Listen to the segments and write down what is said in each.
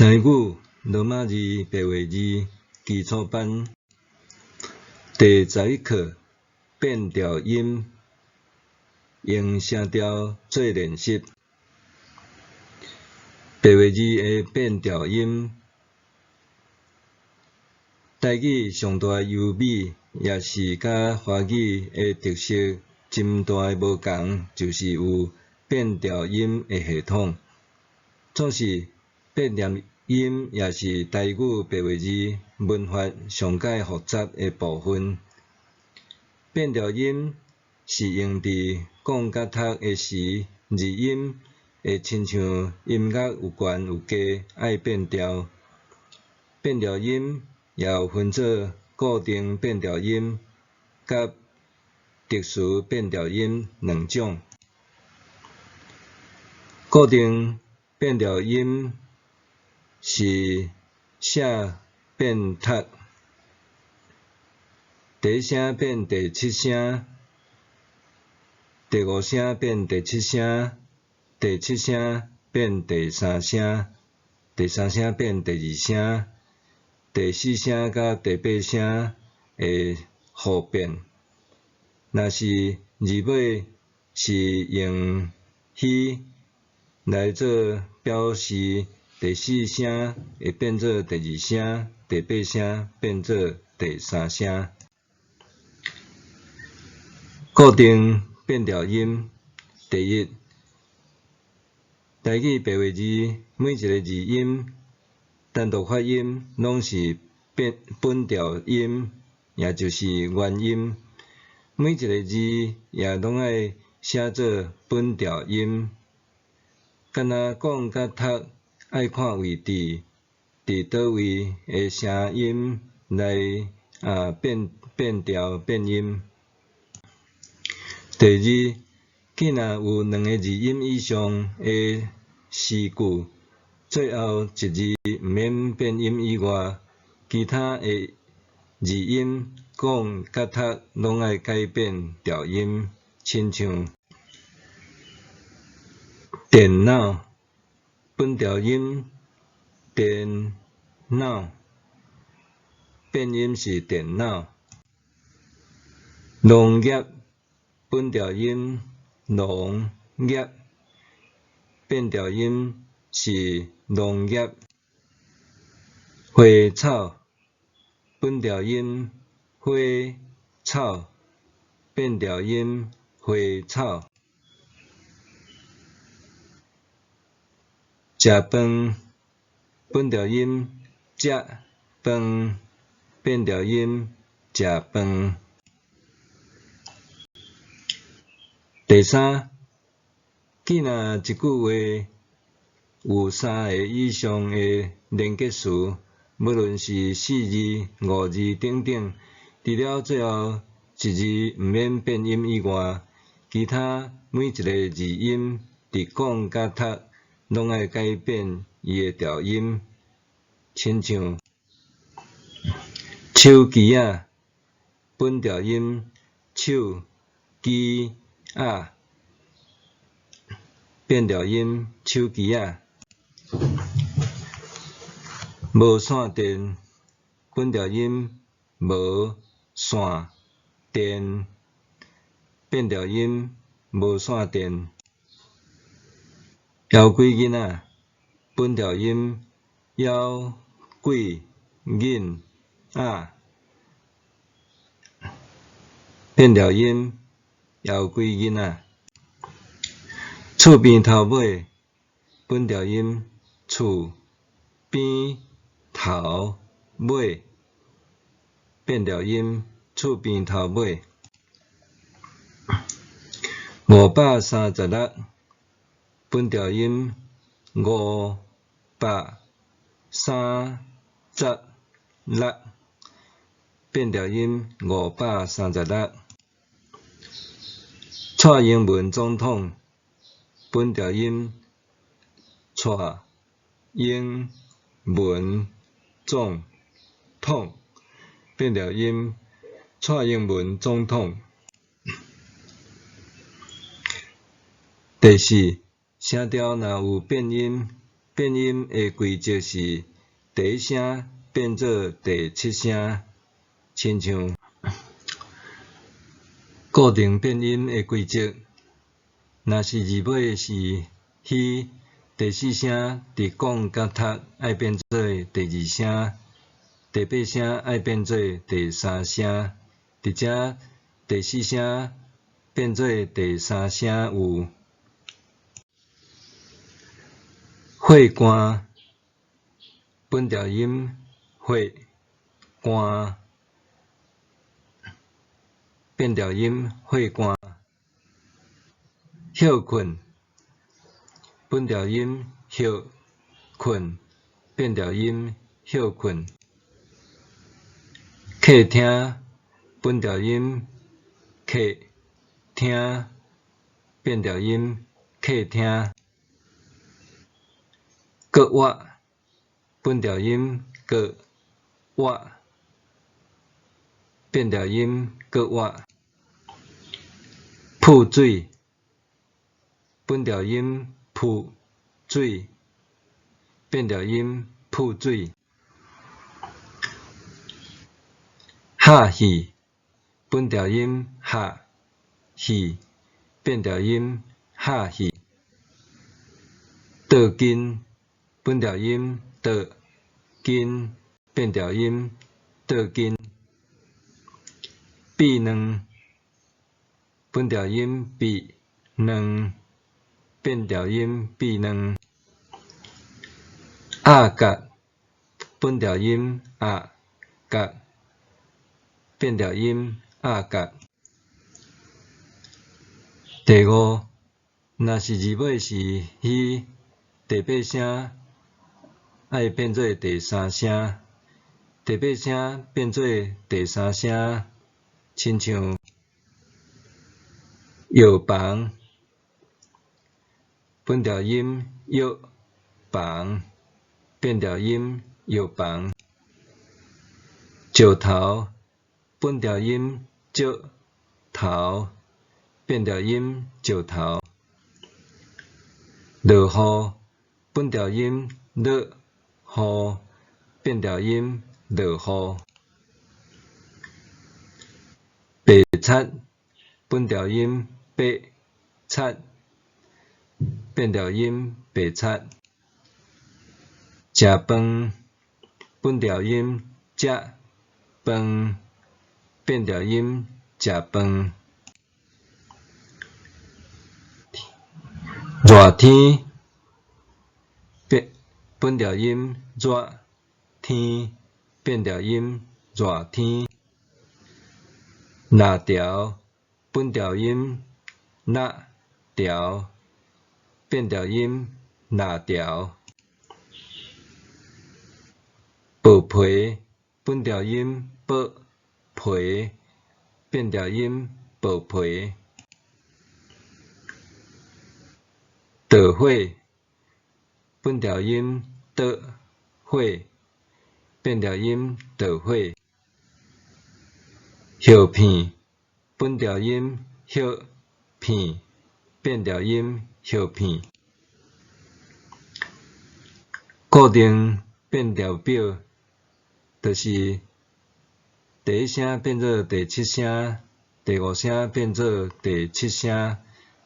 台语罗马字白话字基础班第11课变调音，用声调做练习。白话字的变调音，台语上大优美，也是甲华语的特色真大的无同，就是有变调音的系统。总是变调音也是台语白话字文法上界复杂的部分。变调音是用伫讲甲读的时，字音会亲像音乐有悬有低，爱变调。变调音也有分做固定变调音甲特殊变调音两种。固定变调音是写变读，第一声变第七声，第五声变第七声，第七声变第三声，第三声变第二声，第四声甲第八声会互变。若是字尾是用虚来做表示，第四声会变做第二声，第八声变做第三声。固定变调音，第一，台语白话字每一个字音单独发音拢是本调音，也就是原音。每一个字也拢爱写做本调音。敢若讲甲读爱看位置，伫倒位的声音来变调变音。第二，既若有两个字音以上的诗句，最后一字毋免变音以外，其他的字音讲甲读拢爱改变调音，亲像电脑本调音电脑，变音是电脑。农业本调音农业，变调音是农业。花草本调音花草，变调音花草。食饭本调音食饭，变调音食饭。第三，既若一句话有三个以上的连结词，无论是四字、五字等等，除了最后一字毋免变音以外，其他每一个字音伫讲甲读拢爱改变伊的调音，亲像手机仔本调音手机仔，变调音手机仔。无线电本调音无线电，变调音无线电。枵鬼囡仔本调音枵鬼囡仔，变调音枵鬼囡仔。厝边头尾本调音厝边头尾，变调音厝边头尾。536本调音536，变调音536。蔡英文总统本调音蔡英文总统，变调音蔡英文总统。第四，声调若有变音，变音的规则是第一声变做第七声，亲像固定变音的规则。若是字尾是虚，第四声伫讲甲读爱变做第二声，第八声爱变做第三声，伫遮第四声变做第三声有会寒，本调音会寒，变调音会寒。休困，本调音休困，变调音休困。客厅，本调音客厅，变调音客厅。角wat，本调音角wat变调音角wat瀑水，本调音瀑水，变调音瀑水。哈戏，本调音哈戏，变调音哈戏。倒筋，本调音倒筋，变调音倒筋。闭卵，本调音闭卵，变调音闭卵。压角，本调音压角，变调音压角。第五，若是字尾是虚，第八声爱变做第三声，第八声变做第三声，亲像药房，本调音药房，变调音药房。石头，本调音石头，变调音石头。落雨，本调音落雨，变调音落雨。白贼，本调音白贼，变调音白贼。食饭，本调音食饭，变调音食饭。热天，本调音热天，变调音热天。辣条，本调音辣条，变调音辣条。薄皮，本调音薄皮，变调音薄皮。倒火，本调音倒火，变调音倒火。叶片，本调音叶片，变调音叶片。固定变调表，就是第一声变做第七声，第五声变做第七声，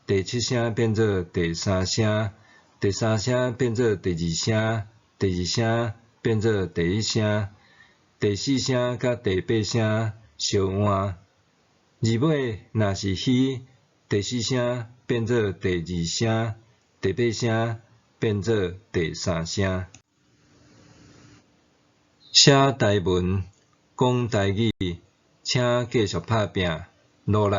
第七声变做第三声，第三声变做第二声，第二声变做第一声，第四声甲第八声相换。字尾若是虚，第四声变做第二声，第八声变做第三声。写台文，讲台语，请继续打拼，努力。